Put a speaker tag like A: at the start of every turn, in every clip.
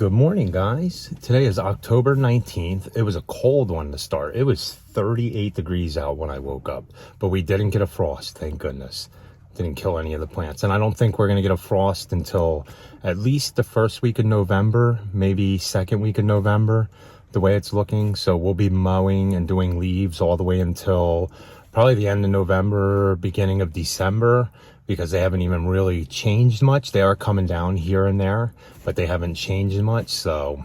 A: Good morning, guys. Today is October 19th. It was a cold one to start. It was 38 degrees out when I woke up, but we didn't get a frost, thank goodness. Didn't kill any of the plants. And I don't think we're going to get a frost until at least the first week of November, maybe second week of November, the way it's looking. So we'll be mowing and doing leaves all the way until probably the end of November, beginning of December, because they haven't even really changed much. They are coming down here and there, but they haven't changed much. So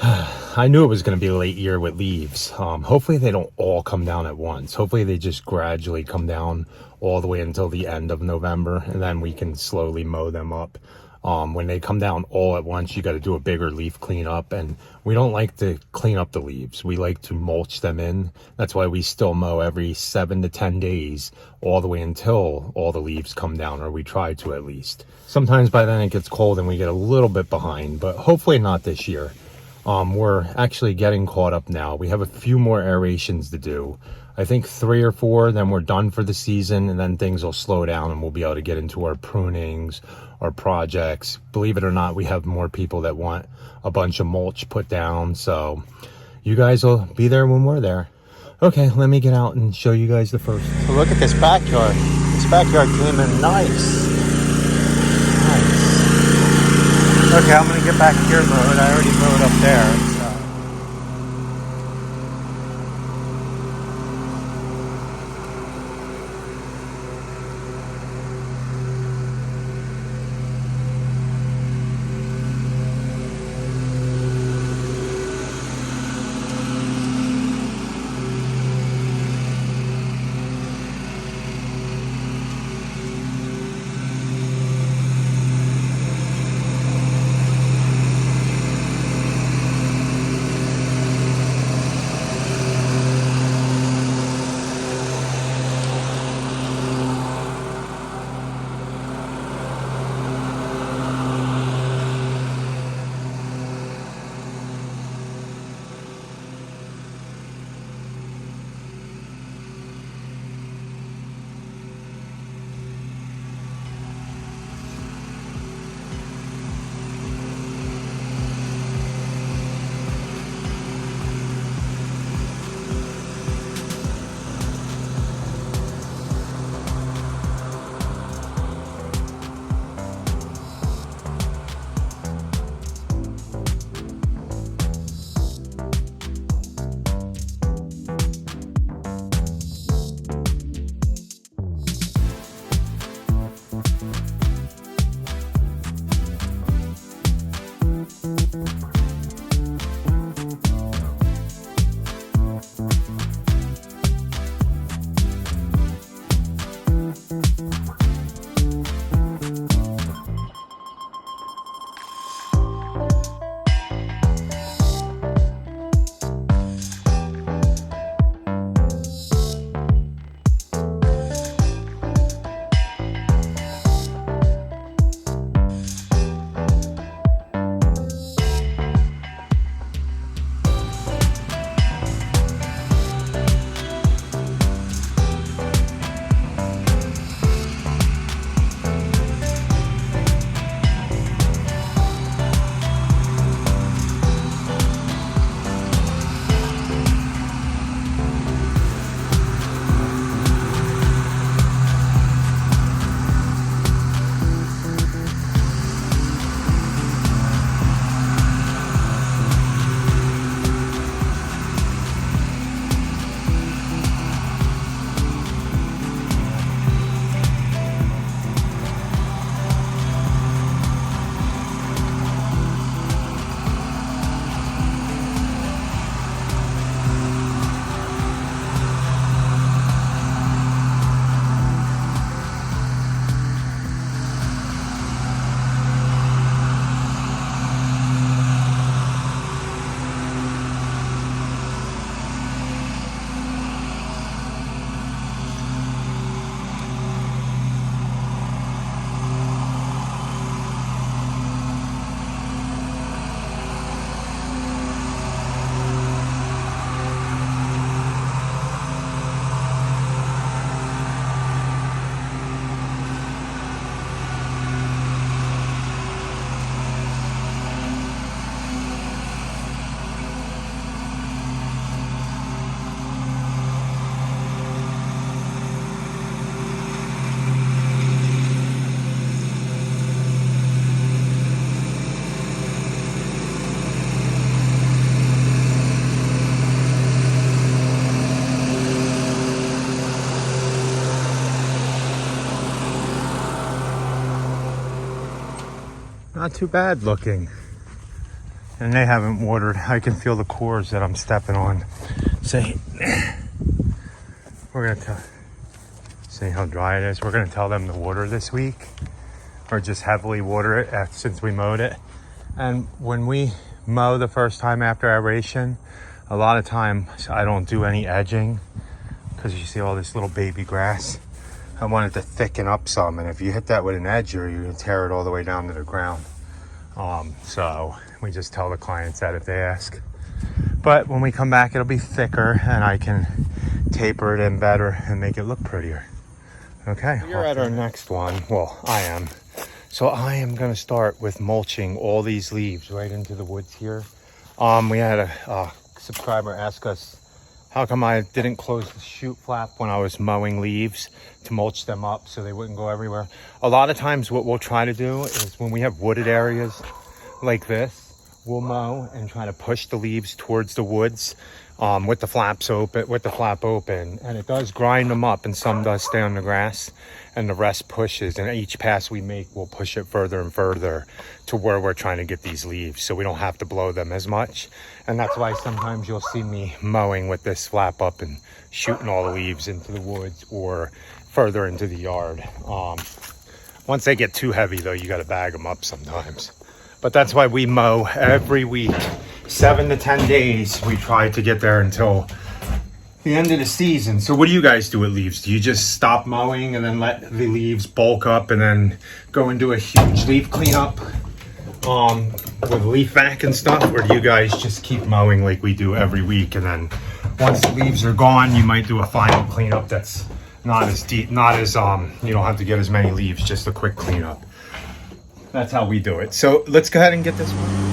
A: I knew it was going to be a late year with leaves. Hopefully they don't all come down at once. Hopefully they just gradually come down all the way until the end of November, and then we can slowly mow them up. When they come down all at once, you got to do a bigger leaf cleanup, and we don't like to clean up the leaves. We like to mulch them in. That's why we still mow every 7 to 10 days all the way until all the leaves come down, or we try to at least. Sometimes by then it gets cold and we get a little bit behind, but hopefully not this year. We're actually getting caught up now. We have a few more aerations to do. I think 3 or 4, then we're done for the season, and then things will slow down and we'll be able to get into our prunings, our projects. Believe it or not, we have more people that want a bunch of mulch put down, so you guys will be there when we're there. Okay, let me get out and show you guys the first. So look at this backyard. This backyard came in nice. Okay, I'm gonna get back here mowed. I already mowed up there. not too bad looking. And they haven't watered. I can feel the cores that I'm stepping on. See, we're gonna see how dry it is. We're gonna tell them to water this week, or just heavily water it since we mowed it. And when we mow the first time after aeration, a lot of times I don't do any edging because you see all this little baby grass. I want it to thicken up some, and if you hit that with an edger, you're gonna tear it all the way down to the ground. So we just tell the clients that if they ask. But when we come back, it'll be thicker, and I can taper it in better and make it look prettier. Okay, we're at our next one. Well, I am. So I am gonna start with mulching all these leaves right into the woods here. We had a subscriber ask us how come I didn't close the chute flap when I was mowing leaves to mulch them up so they wouldn't go everywhere. A lot of times what we'll try to do is when we have wooded areas like this, we'll mow and try to push the leaves towards the woods with the flap open, and it does grind them up, and some does stay on the grass and the rest pushes, and each pass we make we'll push it further and further to where we're trying to get these leaves so we don't have to blow them as much. And that's why sometimes you'll see me mowing with this flap up and shooting all the leaves into the woods or further into the yard. Once they get too heavy though, you got to bag them up sometimes. But that's why we mow every week, 7 to 10 days. We try to get there until the end of the season. So what do you guys do with leaves? Do you just stop mowing and then let the leaves bulk up and then go and do a huge leaf cleanup with leaf vac and stuff? Or do you guys just keep mowing like we do every week, and then once the leaves are gone, you might do a final cleanup that's not as deep, you don't have to get as many leaves, just a quick cleanup. That's how we do it. So let's go ahead and get this one.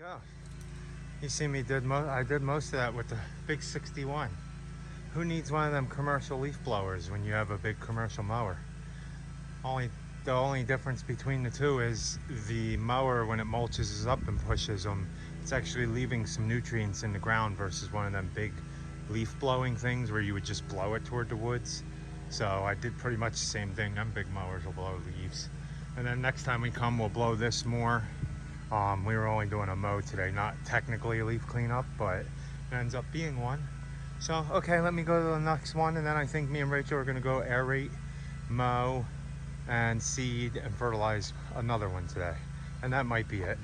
A: Go. You see me I did most of that with the big 61. Who needs one of them commercial leaf blowers when you have a big commercial mower? The only difference between the two is the mower, when it mulches up and pushes them, it's actually leaving some nutrients in the ground versus one of them big leaf blowing things where you would just blow it toward the woods. So I did pretty much the same thing. Them big mowers will blow leaves. And then next time we come, we'll blow this more. We were only doing a mow today, not technically a leaf cleanup, but it ends up being one. So, okay, let me go to the next one, and then I think me and Rachel are gonna go aerate, mow, and seed and fertilize another one today. And that might be it.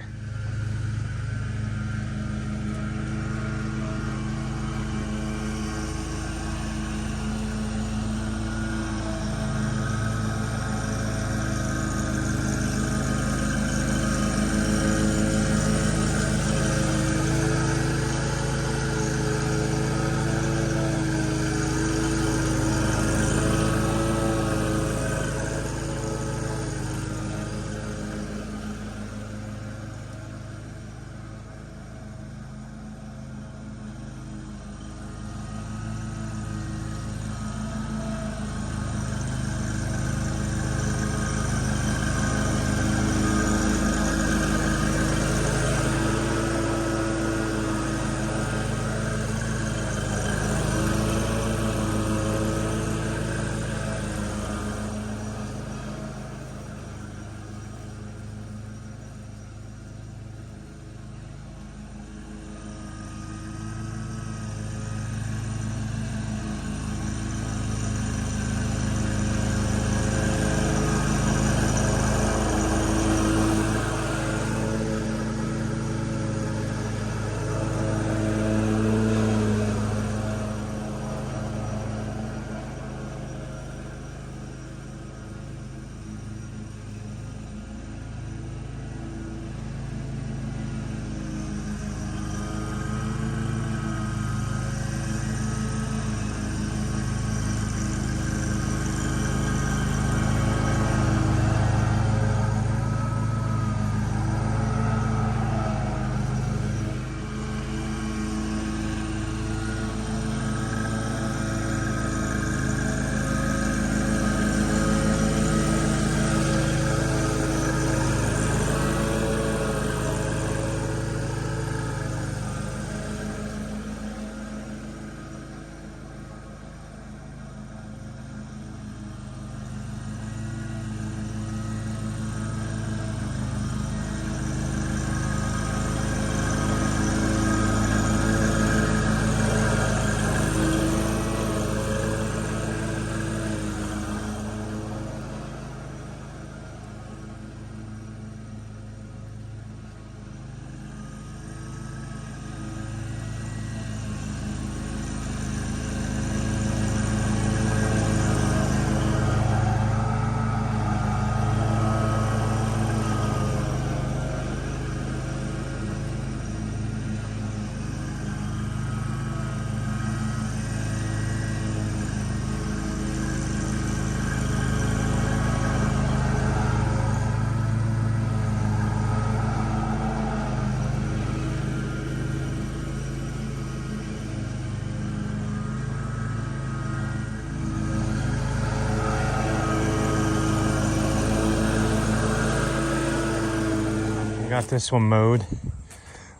A: Got this one mowed.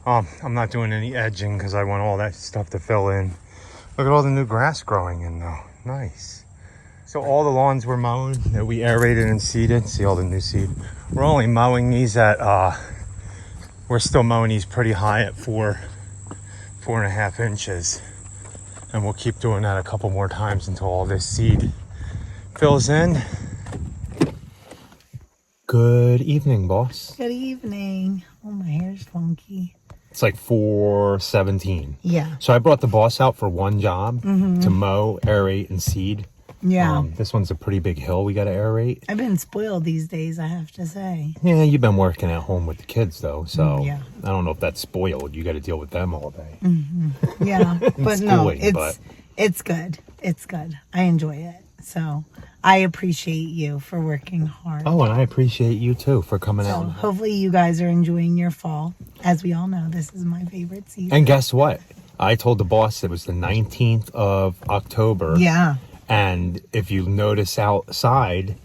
A: I'm not doing any edging because I want all that stuff to fill in. Look at all the new grass growing in though. Nice. So all the lawns were mowed that we aerated and seeded. See all the new seed. We're only mowing these at, we're still mowing these pretty high at 4.5 inches. And we'll keep doing that a couple more times until all this seed fills in. Good evening, boss.
B: Good evening. Oh, my hair's funky.
A: It's like 4:17.
B: Yeah.
A: So I brought the boss out for one job to mow, aerate, and seed.
B: Yeah.
A: This one's a pretty big hill we got to aerate.
B: I've been spoiled these days, I have to say.
A: Yeah, you've been working at home with the kids, though. So
B: Yeah.
A: I don't know if that's spoiled. You got to deal with them all day.
B: Yeah. But no,
A: schooling,
B: it's good. It's good. I enjoy it. So I appreciate you for working hard.
A: Oh, and I appreciate you, too, for coming
B: So
A: out.
B: hopefully you guys are enjoying your fall. As we all know, this is my favorite season.
A: And guess what? I told the boss it was the 19th of October.
B: Yeah.
A: And if you notice outside,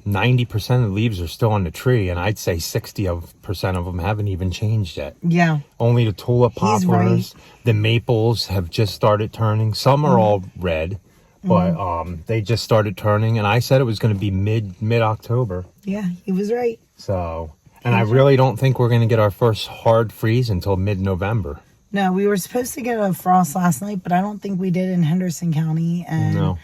A: 90% of the leaves are still on the tree, and I'd say 60% of them haven't even changed yet.
B: Yeah.
A: Only the tulip
B: He's
A: poplars,
B: right.
A: the maples have just started turning. Some are all red, but they just started turning, and I said it was going to be mid-October.
B: Yeah, he was right.
A: So, and I really don't think we're going to get our first hard freeze until mid-November.
B: No, we were supposed to get a frost last night, but I don't think we did in Henderson County. And
A: No.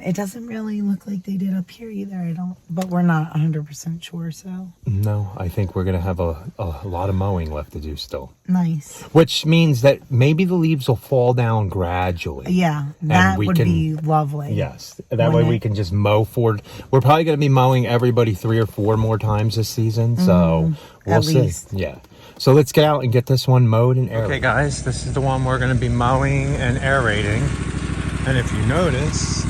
B: it doesn't really look like they did up here either. But we're not 100% sure, so.
A: No, I think we're going to have a lot of mowing left to do still.
B: Nice.
A: Which means that maybe the leaves will fall down gradually.
B: Yeah, that
A: we
B: would
A: can-
B: be lovely.
A: Yes, that way we can just mow forward. We're probably going to be mowing everybody 3 or 4 more times this season, so we'll
B: At
A: see.
B: least.
A: Yeah. So let's get out and get this one mowed and aerated. Okay, guys, this is the one we're going to be mowing and aerating. And if you notice,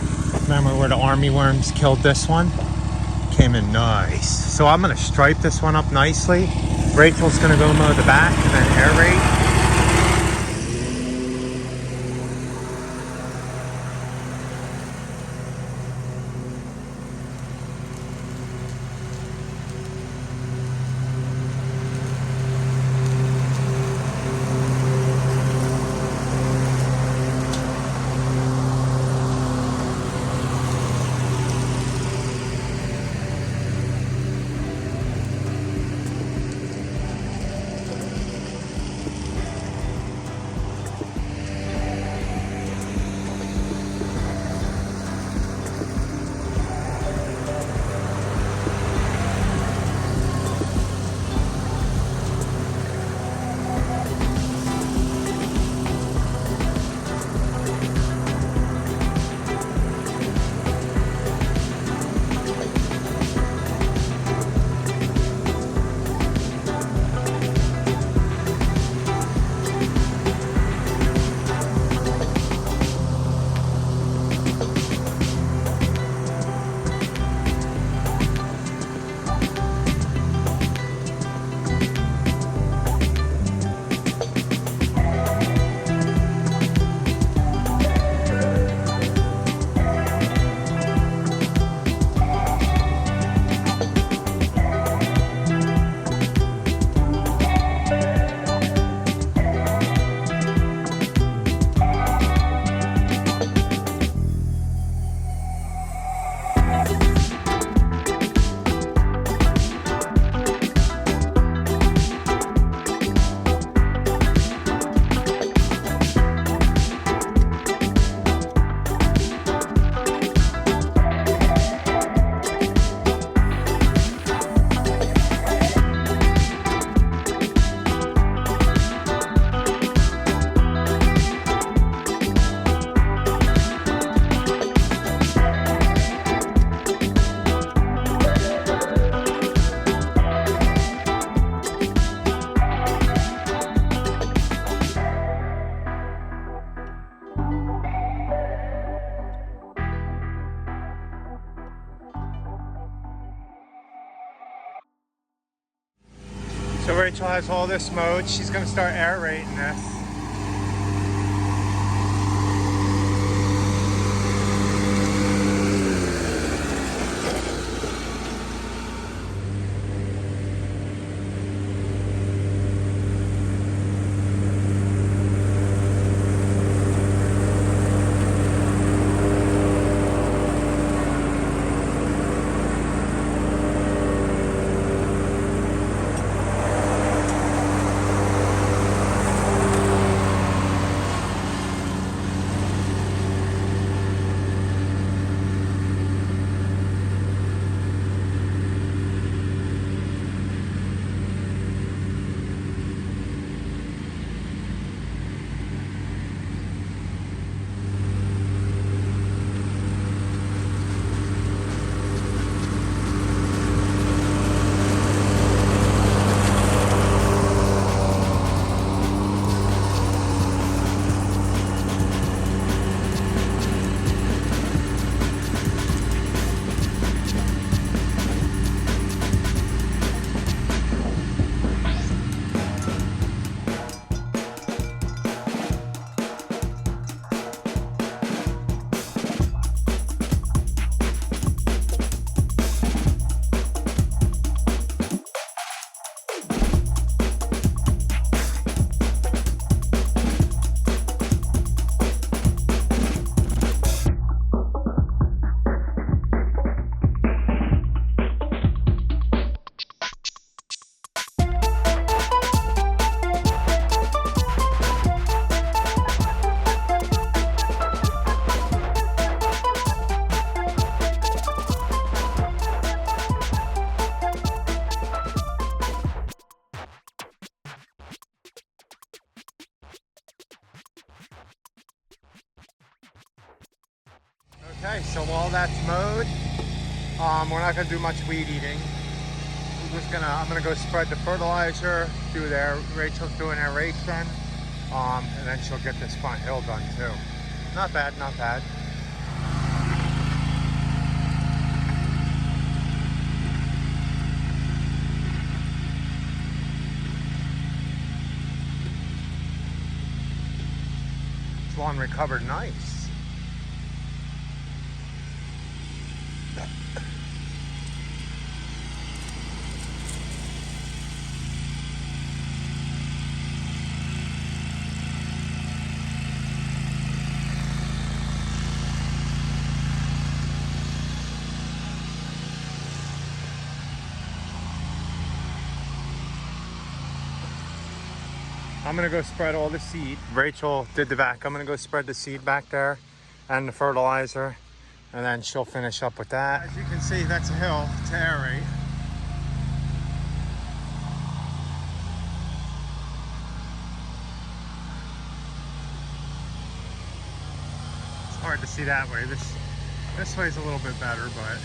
A: remember where the army worms killed this one? Came in nice. So I'm going to stripe this one up nicely. Rachel's going to go mow the back and then aerate. So Rachel has all this mowed. She's going to start aerating this. Okay, so all that's mowed. We're not gonna do much weed eating. I'm gonna go spread the fertilizer, Rachel's doing aeration, and then she'll get this front hill done too. Not bad, not bad. This lawn recovered nice. I'm gonna go spread all the seed. Rachel did the back. I'm gonna go spread the seed back there and the fertilizer, and then she'll finish up with that. As you can see, that's a hill to aerate. It's hard to see that way. This way is a little bit better, but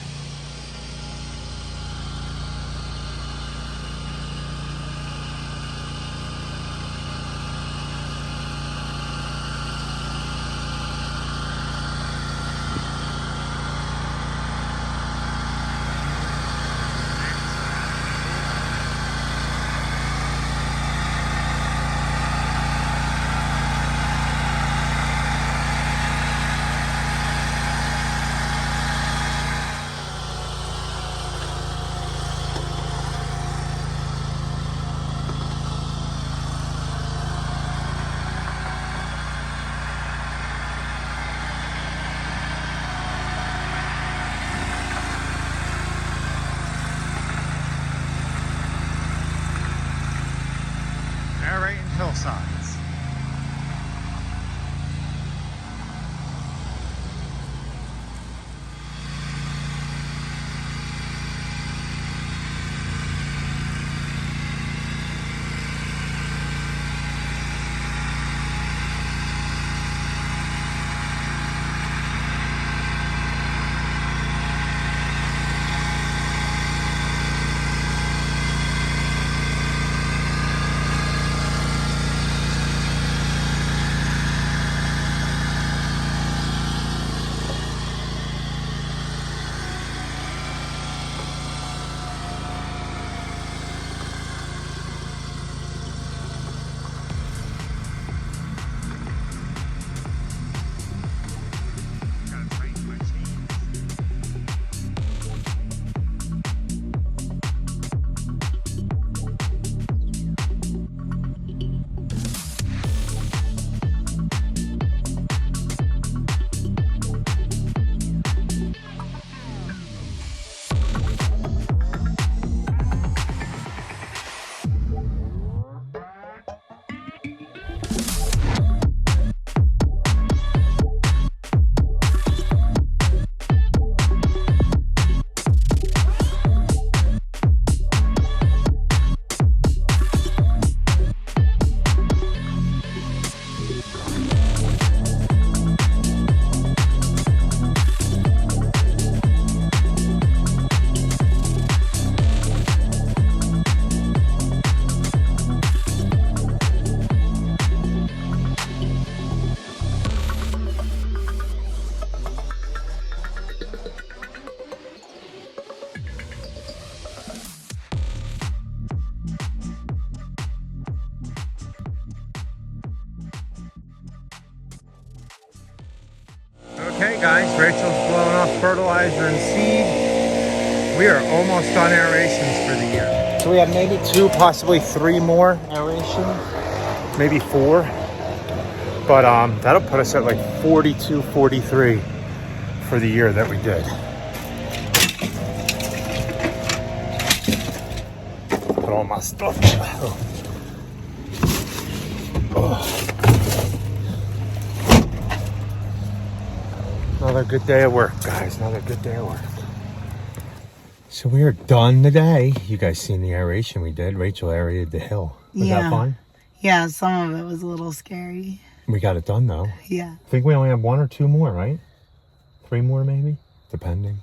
A: aerating hillsides. Okay guys, Rachel's blowing off fertilizer and seed. We are almost done aerations for the year. So we have maybe 2, possibly 3 more aerations, maybe 4. But that'll put us at like 42, 43 for the year that we did. Put all my stuff. Another good day of work, guys. Another good day of work. So we are done today. You guys seen the aeration we did. Rachel aerated the hill. Was that fun?
B: Yeah, some of it was a little scary.
A: We got it done though.
B: Yeah.
A: I think we only have 1 or 2 more, right? 3 more maybe, depending.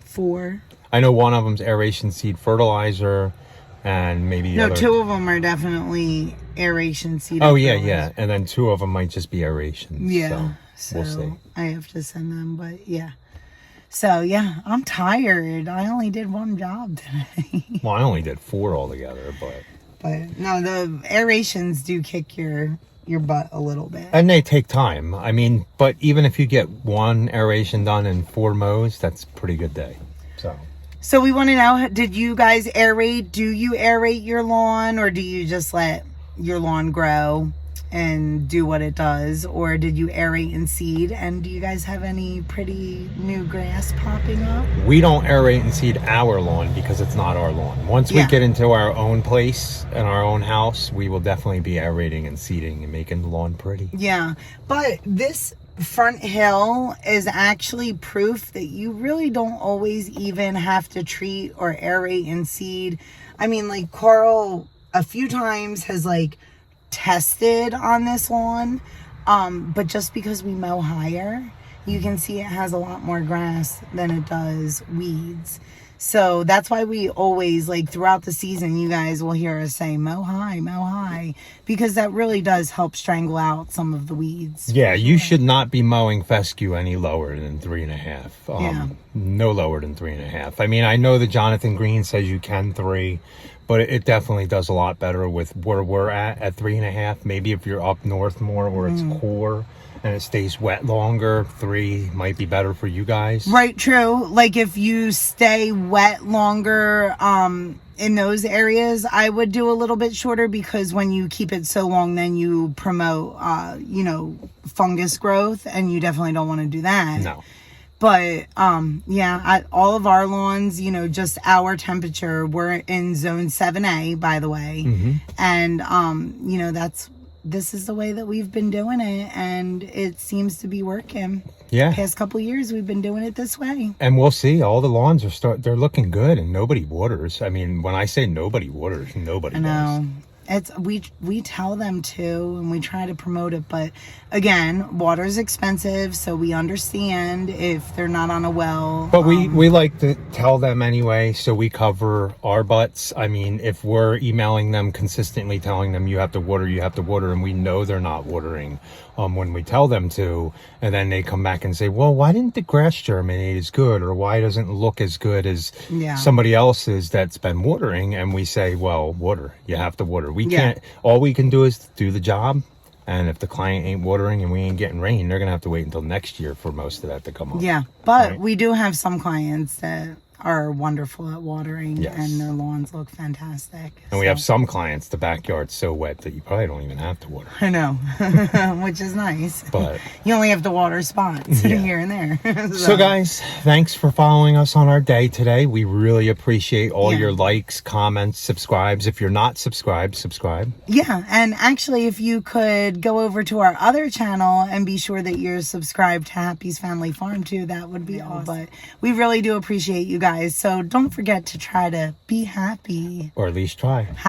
B: 4.
A: I know one of them's aeration seed fertilizer, and maybe the
B: No,
A: other.
B: 2 of them are definitely aeration seed.
A: Oh yeah, and then 2 of them might just be aerations.
B: Yeah,
A: so we'll see.
B: I have to send them, but yeah. So yeah, I'm tired. I only did 1 job today.
A: Well, I only did 4 altogether,
B: But no, the aerations do kick your butt a little bit.
A: and they take time. I mean, but even if you get 1 aeration done in 4 mows, that's a pretty good day.
B: So we want to know, did you guys aerate? Do you aerate your lawn, or do you just let your lawn grow and do what it does? Or did you aerate and seed? And do you guys have any pretty new grass popping up?
A: We don't aerate and seed our lawn because it's not our lawn. Once we get into our own place and our own house, we will definitely be aerating and seeding and making the lawn pretty.
B: Yeah, but this front hill is actually proof that you really don't always even have to treat or aerate and seed. I mean, like, Carl a few times has like tested on this lawn, but just because we mow higher, you can see it has a lot more grass than it does weeds. So that's why we always, like, throughout the season, you guys will hear us say mow high, because that really does help strangle out some of the weeds.
A: Yeah, you should not be mowing fescue any lower than 3.5. No lower than 3.5. I mean, I know that Jonathan Green says you can 3, but it definitely does a lot better with where we're at 3.5. Maybe if you're up north more where it's cooler and it stays wet longer, 3 might be better for you guys.
B: Right, true. Like, if you stay wet longer in those areas, I would do a little bit shorter, because when you keep it so long, then you promote, fungus growth, and you definitely don't want to do that.
A: No.
B: But, yeah, all of our lawns, just our temperature, we're in zone 7A, by the way.
A: Mm-hmm.
B: And, this is the way that we've been doing it, and it seems to be working.
A: Yeah.
B: Past couple years, we've been doing it this way.
A: And we'll see. All the lawns they're looking good, and nobody waters. I mean, when I say nobody waters, nobody
B: I know.
A: does.
B: It's we tell them to, and we try to promote it, but again, water is expensive, so we understand if they're not on a well.
A: But we like to tell them anyway, so we cover our butts. I mean, if we're emailing them consistently telling them you have to water, and we know they're not watering when we tell them to, and then they come back and say, well, why didn't the grass germinate as good, or why doesn't it look as good as somebody else's that's been watering? And we say, well, water. You have to water. We can't. All we can do is do the job. And if the client ain't watering and we ain't getting rain, they're going to have to wait until next year for most of that to come up.
B: Yeah, but we do have some clients that are wonderful at watering, and their lawns look fantastic.
A: And we have some clients, the backyard's so wet that you probably don't even have to water.
B: I know, which is nice.
A: But
B: you only have to water spots here and there.
A: So guys, thanks for following us on our day today. We really appreciate all your likes, comments, subscribes. If you're not subscribed, subscribe.
B: Yeah, and actually, if you could go over to our other channel and be sure that you're subscribed to Happy's Family Farm too, that would be awesome. But we really do appreciate you guys. So don't forget to try to be happy.
A: Or at least try.